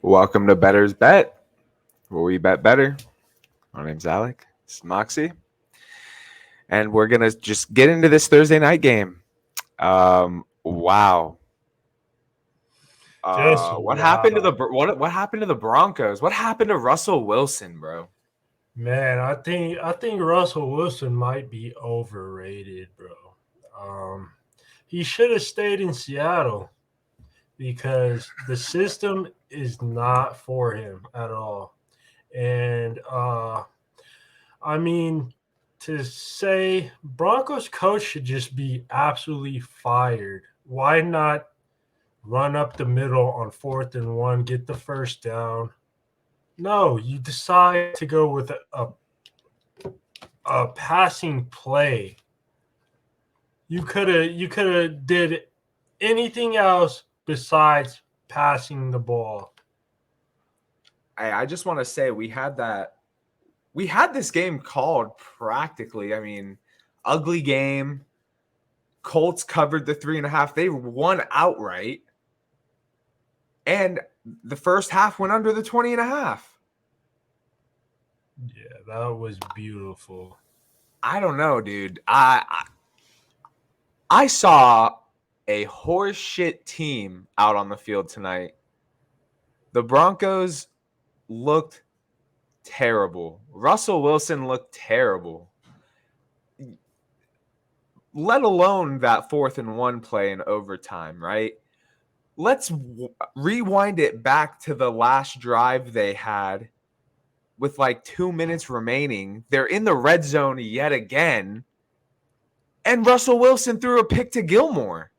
Welcome to Better's Bet, where we bet better. My name's Alec. This is Moxie. And we're going to just get into this Thursday night game. Wow. Just What happened to wow. what happened to the Broncos? What happened to Russell Wilson, bro? Man, I think Russell Wilson might be overrated, bro. He should have stayed in Seattle because the system is not for him at all. And I mean to say Broncos coach should just be absolutely fired. Why not run up the middle on 4th and 1, get the first down? No, you decide to go with a passing play. You could have did anything else besides passing the ball. I just want to say we had this game called practically. I mean, ugly game. Colts covered the 3.5. They won outright. And the first half went under the 20.5. Yeah, that was beautiful. I don't know, dude. I saw a horseshit team out on the field tonight. The Broncos looked terrible. Russell Wilson looked terrible. Let alone that 4th-and-1 play in overtime, right? Let's rewind it back to the last drive they had with like 2 minutes remaining. They're in the red zone yet again. And Russell Wilson threw a pick to Gilmore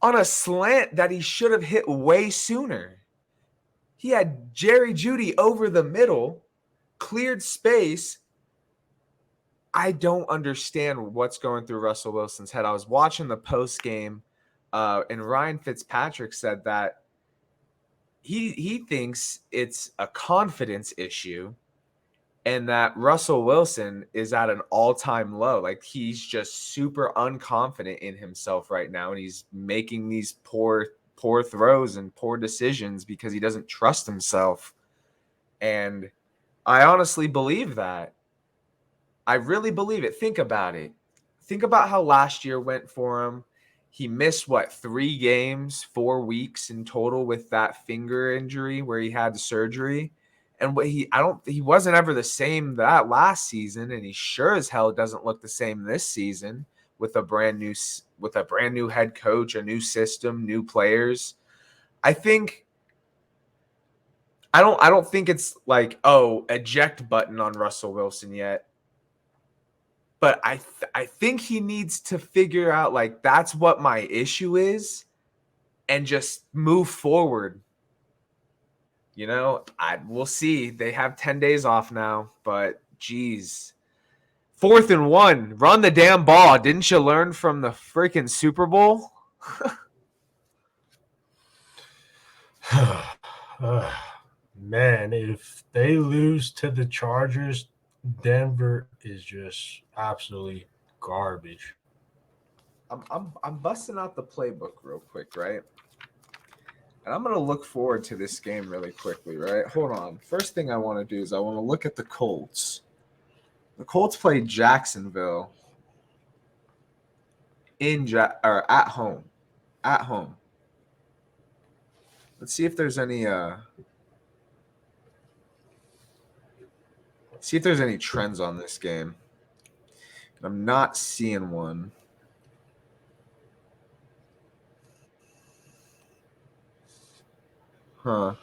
on a slant that he should have hit way sooner. He had Jerry Jeudy over the middle, cleared space. I don't understand what's going through Russell Wilson's head. I was watching the post game, and Ryan Fitzpatrick said that he thinks it's a confidence issue and that Russell Wilson is at an all-time low. Like, he's just super unconfident in himself right now, and he's making these poor throws and poor decisions because he doesn't trust himself. And I honestly believe that. I really believe it. Think about it. Think about how last year went for him. He missed, 3 games, 4 weeks in total with that finger injury where he had the surgery. And he wasn't ever the same that last season, and he sure as hell doesn't look the same this season with a brand new head coach, a new system, new players. I don't think it's like, eject button on Russell Wilson yet. But I think he needs to figure out, like, that's what my issue is and just move forward. We'll see. They have 10 days off now, but geez. 4th-and-1, run the damn ball. Didn't you learn from the freaking Super Bowl? Man, if they lose to the Chargers, Denver is just absolutely garbage. I'm busting out the playbook real quick, right? And I'm going to look forward to this game really quickly, right? Hold on. First thing I want to do is I want to look at the Colts. The Colts played Jacksonville at home. At home. Let's see if there's any trends on this game. I'm not seeing one. Huh.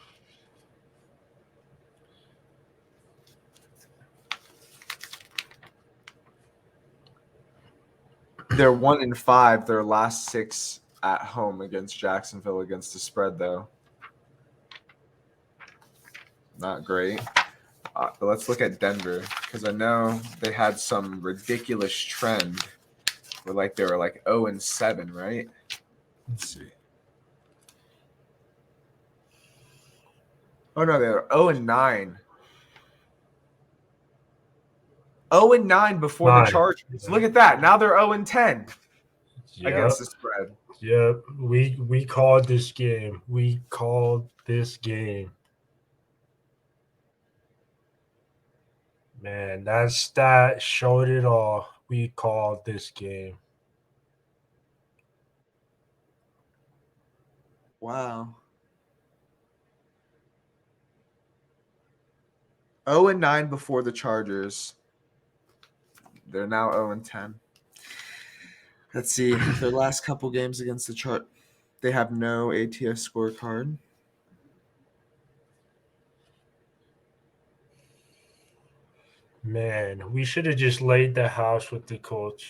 They're 1-5. Their last 6 at home against Jacksonville against the spread, though. Not great. But let's look at Denver, because I know they had some ridiculous trend where they were 0-7, right? Let's see. Oh no, they were 0-9. 0-9 before the Chargers. Look at that. Now they're 0-10. Yep. against the spread. Yep. We called this game. We called this game. Man, that stat showed it all. We called this game. Wow. 0-9 before the Chargers. They're now 0-10. Let's see. Their last couple games against the chart, they have no ATS scorecard. Man, we should have just laid the house with the Colts.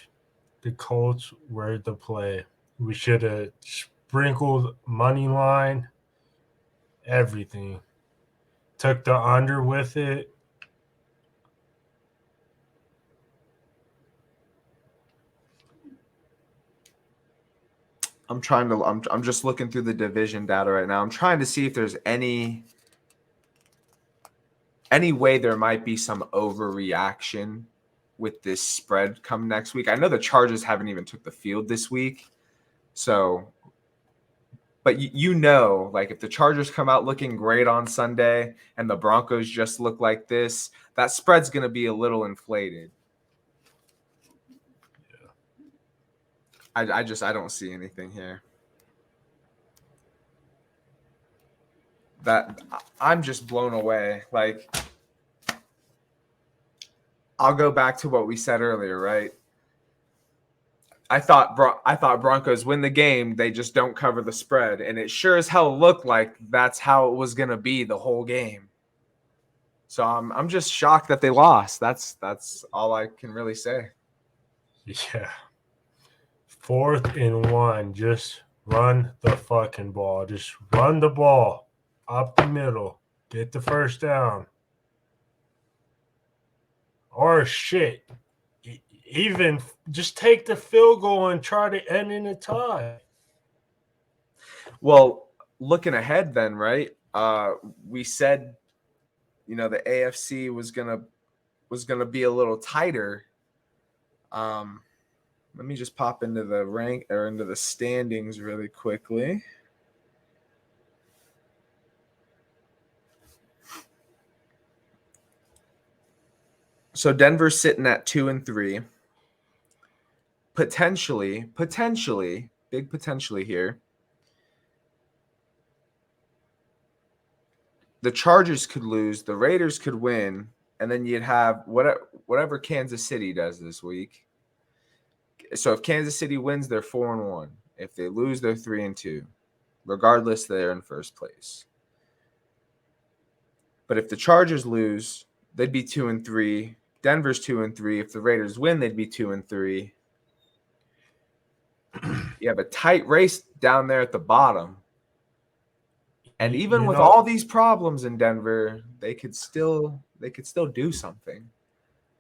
The Colts were the play. We should have sprinkled money line, everything. Took the under with it. I'm just looking through the division data right now. I'm trying to see if there's any way there might be some overreaction with this spread come next week. I know the Chargers haven't even took the field this week. So, but you know, like if the Chargers come out looking great on Sunday and the Broncos just look like this, that spread's going to be a little inflated. I don't see anything here. That I'm just blown away. Like, I'll go back to what we said earlier, right? I thought Broncos win the game, they just don't cover the spread, and it sure as hell looked like that's how it was going to be the whole game. So I'm just shocked that they lost. That's all I can really say. Yeah. 4th and 1. Just run the fucking ball. Just run the ball up the middle. Get the first down. Or shit. Even just take the field goal and try to end in a tie. Well, looking ahead then, right? We said, the AFC was gonna be a little tighter. Let me just pop into the rank or into the standings really quickly. So Denver's sitting at 2-3. Potentially, big potentially here. The Chargers could lose, the Raiders could win, and then you'd have whatever Kansas City does this week. So if Kansas City wins, they're 4-1. If they lose, they're 3-2. Regardless, they're in first place. But if the Chargers lose, they'd be 2-3. Denver's 2-3. If the Raiders win, they'd be 2-3. You have a tight race down there at the bottom. And even with all these problems in Denver, they could still do something.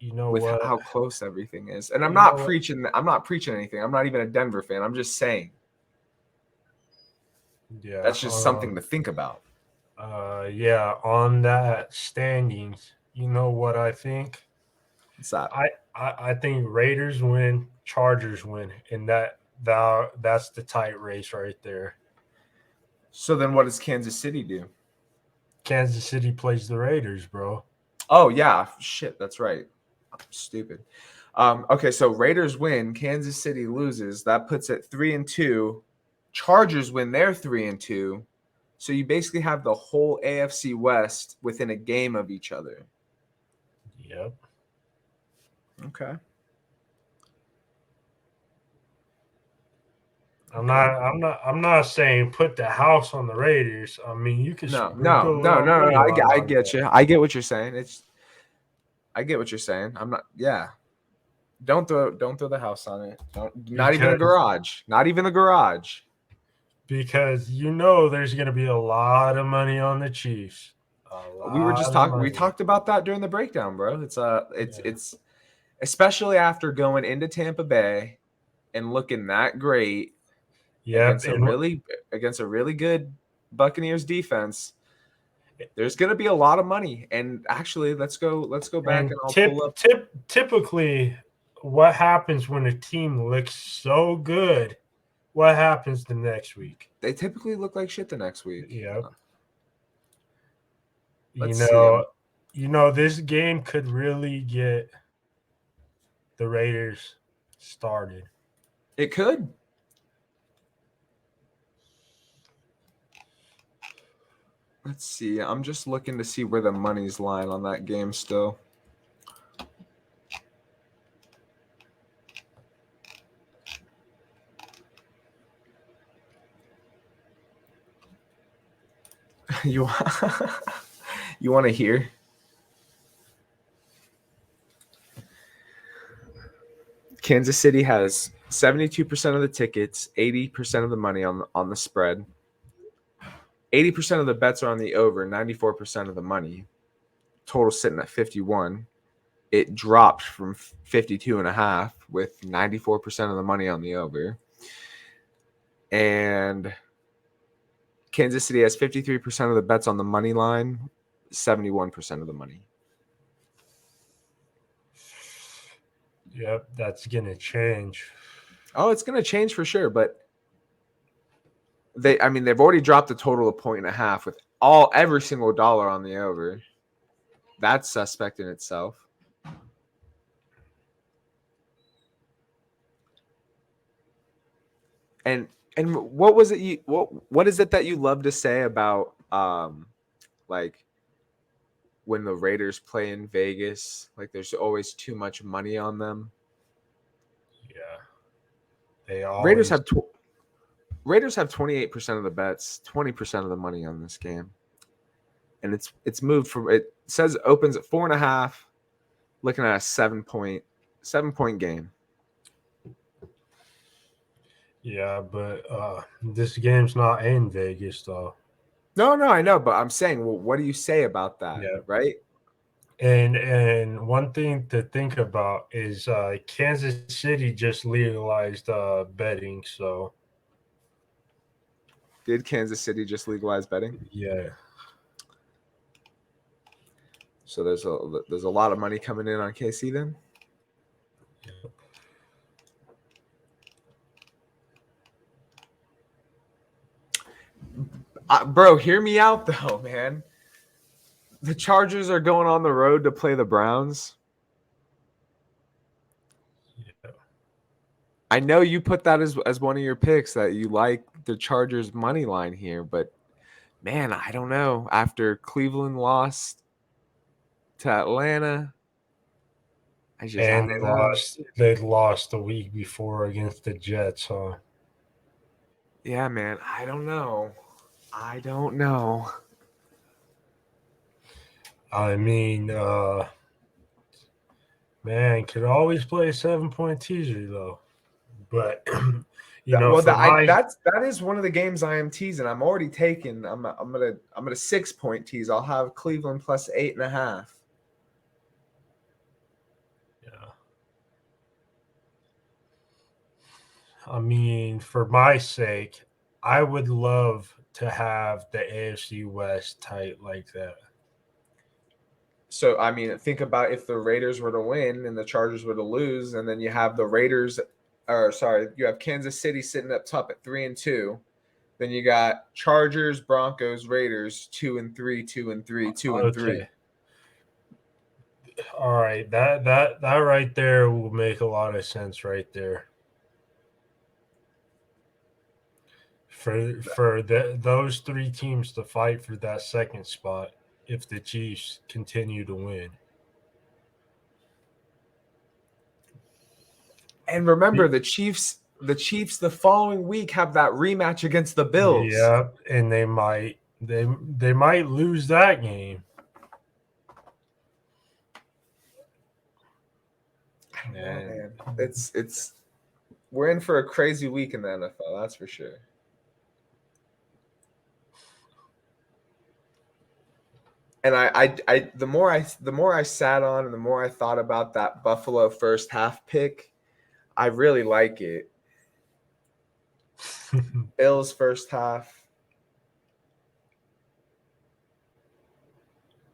With what? how close everything is. And I'm not preaching anything. I'm not even a Denver fan. I'm just saying. Yeah. That's just something to think about. Yeah, on that standings, you know what I think? What's that? I think Raiders win, Chargers win, and that's the tight race right there. So then what does Kansas City do? Kansas City plays the Raiders, bro. Oh, yeah. Shit, that's right. I'm stupid. Okay, so Raiders win, Kansas City loses. That puts it 3-2. Chargers win, they're 3-2. So you basically have the whole AFC West within a game of each other. Yep. Okay. I'm not saying put the house on the Raiders. I mean, you can No. I get you. I get what you're saying. I get what you're saying. I'm not. Yeah. Don't throw the house on it. Not even the garage. Not even the garage. Because there's going to be a lot of money on the Chiefs. We talked about that during the breakdown, bro. It's especially after going into Tampa Bay and looking that great against a really good Buccaneers defense. There's going to be a lot of money. And actually, let's go back and I'll pull up. Typically, what happens when a team looks so good what happens the next week? They typically look like shit the next week. Yep. You Let's see. this game could really get the Raiders started. It could. Let's see. I'm just looking to see where the money's lying on that game still. you you want to hear? Kansas City has 72% of the tickets, 80% of the money on the spread. 80% of the bets are on the over, 94% of the money. Total sitting at 51. It dropped from 52.5 with 94% of the money on the over. And Kansas City has 53% of the bets on the money line, 71% of the money. Yep, that's gonna change. Oh, it's going to change for sure, but they've already dropped a total of 1.5 with every single dollar on the over. That's suspect in itself. And what was it what is it that you love to say about like when the Raiders play in Vegas, like there's always too much money on them? Yeah, they Raiders always. have Raiders have 28% of the bets, 20% of the money on this game. And it's moved from, it says opens at 4.5, looking at a 7 point game. Yeah, but this game's not in Vegas though. No, I know, but I'm saying, well, what do you say about that, Yeah, right? and one thing to think about is Kansas City just legalized betting, so Did Kansas City just legalize betting? yeah. So there's a lot of money coming in on KC then. Bro, hear me out though, man. The Chargers are going on the road to play the Browns. Yeah. I know you put that as one of your picks, that you like the Chargers money line here, but man, I don't know. After Cleveland lost to Atlanta, I And don't know. they lost the week before against the Jets, huh? Yeah, man, I don't know. I mean, man, could always play a 7 point teaser though. But for my That is one of the games I am teasing. I'm already taking. I'm gonna 6 point tease. I'll have Cleveland plus 8.5. yeah, I mean, for my sake, I would love to have the AFC West tight like that. So think about if the Raiders were to win and the Chargers were to lose, and then you have the Raiders, or sorry, you have Kansas City sitting up top at 3-2. Then you got Chargers, Broncos, Raiders 2-3, 2-3, 2-3. Okay. All right, that right there will make a lot of sense right there. For those three teams to fight for that second spot if the Chiefs continue to win. And remember, the Chiefs the following week have that rematch against the Bills. Yeah, and they might lose that game. Man, it's we're in for a crazy week in the NFL, that's for sure. And the more I sat on and the more I thought about that Buffalo first half pick, I really like it. Bills first half.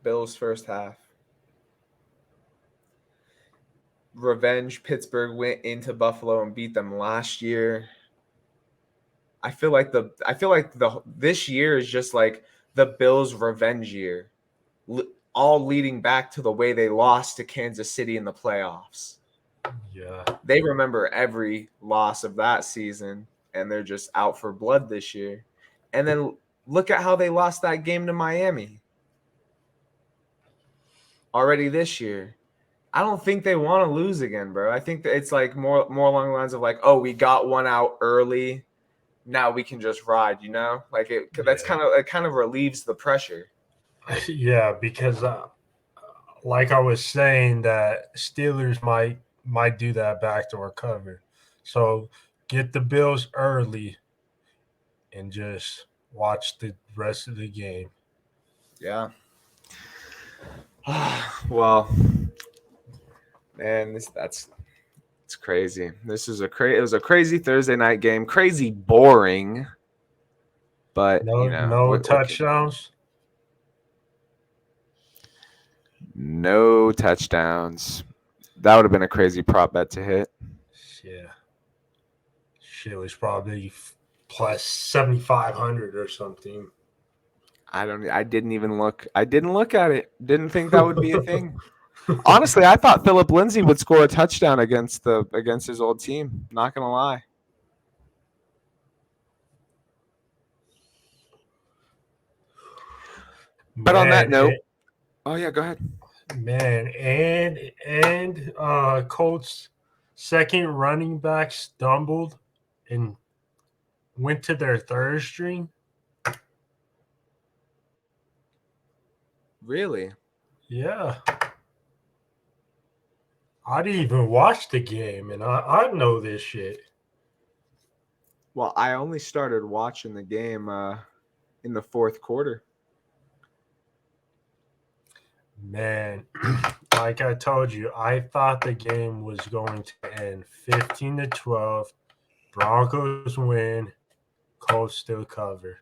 Bills first half. Revenge. Pittsburgh went into Buffalo and beat them last year. I feel like this year is just like the Bills' revenge year, all leading back to the way they lost to Kansas City in the playoffs. Yeah. They remember every loss of that season, and they're just out for blood this year. And then look at how they lost that game to Miami already this year. I don't think they want to lose again, bro. I think that it's like more along the lines of like, oh, we got one out early, now we can just ride, you know? Like that's Yeah. it kind of relieves the pressure. Yeah, because like I was saying, that Steelers might do that backdoor cover. So get the Bills early and just watch the rest of the game. Yeah. Well, man, it's crazy. It was a crazy Thursday night game, crazy boring, but No touchdowns. no touchdowns. That would have been a crazy prop bet to hit. Yeah, shit was probably plus 7,500 or something. I didn't even look. I didn't look at it. Didn't think that would be a thing. Honestly, I thought Philip Lindsay would score a touchdown against his old team. Not gonna lie. But on that Man, note, oh yeah, go ahead. and Colts second running back stumbled and went to their third string. Really? Yeah. I didn't even watch the game, and I know this shit. Well, I only started watching the game in the fourth quarter. Man, like I told you, I thought the game was going to end 15-12. Broncos win, Colts still cover.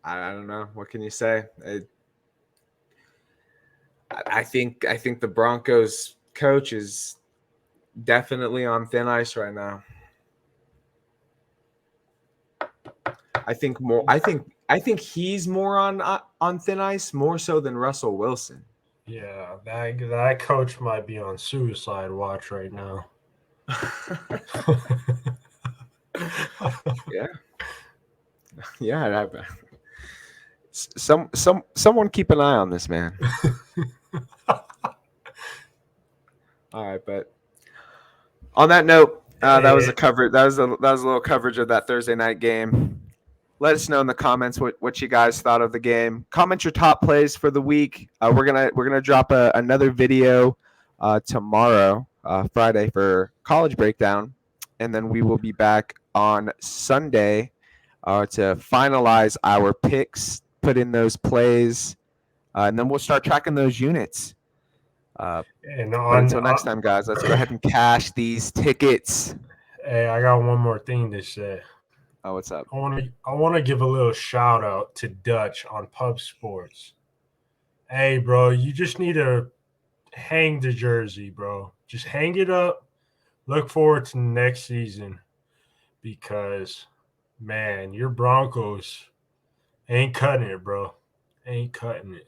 I don't know. What can you say? I think the Broncos coach is definitely on thin ice right now. I think he's more on thin ice more so than Russell Wilson. Yeah, that coach might be on suicide watch right now. Yeah. Yeah. Someone keep an eye on this man. All right, but on that note, that was a cover. That was a little coverage of that Thursday night game. Let us know in the comments what you guys thought of the game. Comment your top plays for the week. We're gonna drop another video tomorrow, Friday, for college breakdown, and then we will be back on Sunday to finalize our picks, put in those plays, and then we'll start tracking those units. But until next time, guys, let's go ahead and cash these tickets. Hey, I got one more thing to say. Oh, what's up? I want to give a little shout out to Dutch on Pub Sports. Hey, bro, you just need to hang the jersey, bro. Just hang it up. Look forward to next season because, man, your Broncos ain't cutting it, bro. Ain't cutting it.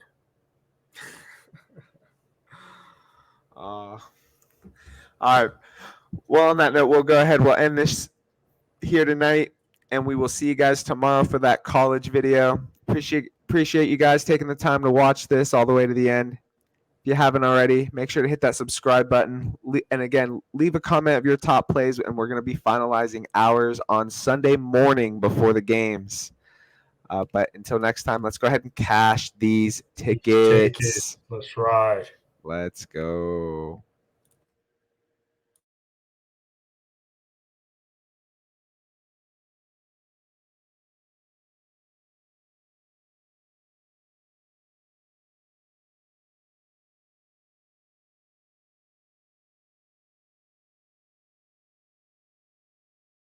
All right. Well, on that note, we'll go ahead. We'll end this here tonight, and we will see you guys tomorrow for that college video. Appreciate you guys taking the time to watch this all the way to the end. If you haven't already, make sure to hit that subscribe button. And again, leave a comment of your top plays, and we're going to be finalizing ours on Sunday morning before the games. But until next time, let's go ahead and cash these tickets. Let's ride. Let's go.